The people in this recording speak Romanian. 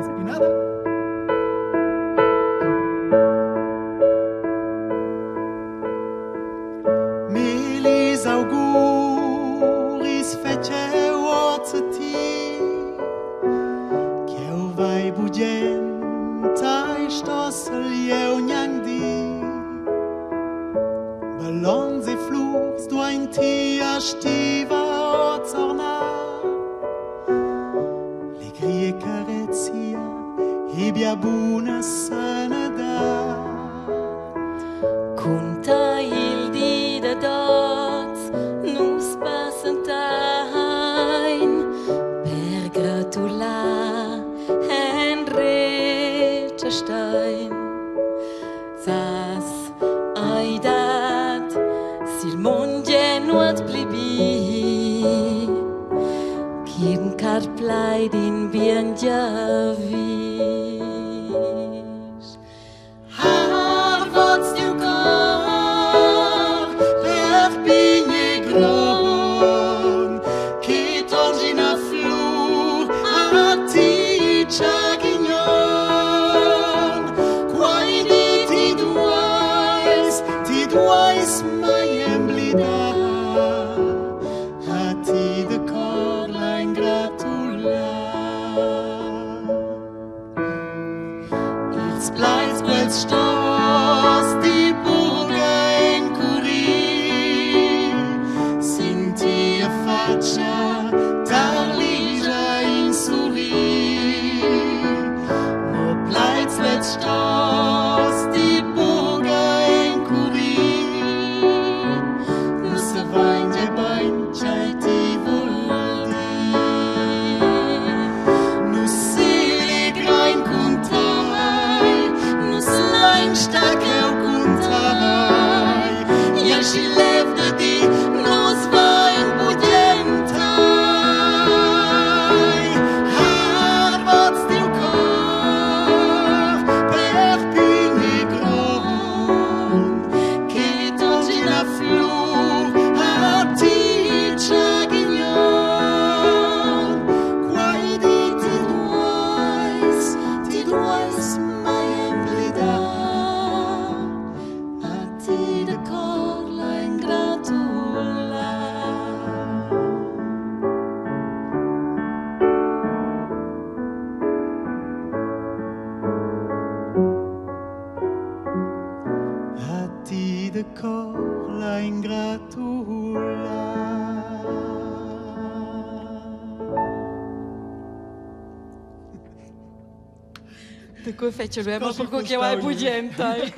Y nada. Melis auguris feceu oțătii, Cheu vai bugentai sto să-l ieu neangdi. Ballons e flurs duain tia stiva oțorna, le grie careția hebia bună sănădat. Conta il di de dots, nus passentain, per gratular Henriette Stein. Sas aidat, sil mondje nuot blibi, kin car plaid in bien javis. Plais quels stos di burga in curir, sentia faccia tarligia in surir. Mo plais quels stos di burga in curir, nu se vain de bain c'hai ti voldi. Nu si li grain contai, stark eu cuntai, iar și lev de di nos vain bugentai. Harvats tiu cor per pini gron, che torgi la flor a ti chagignon. Quai di ti duais mai emblida. De cor la ingratula. Te co fece lui, ma perché vai bugentai.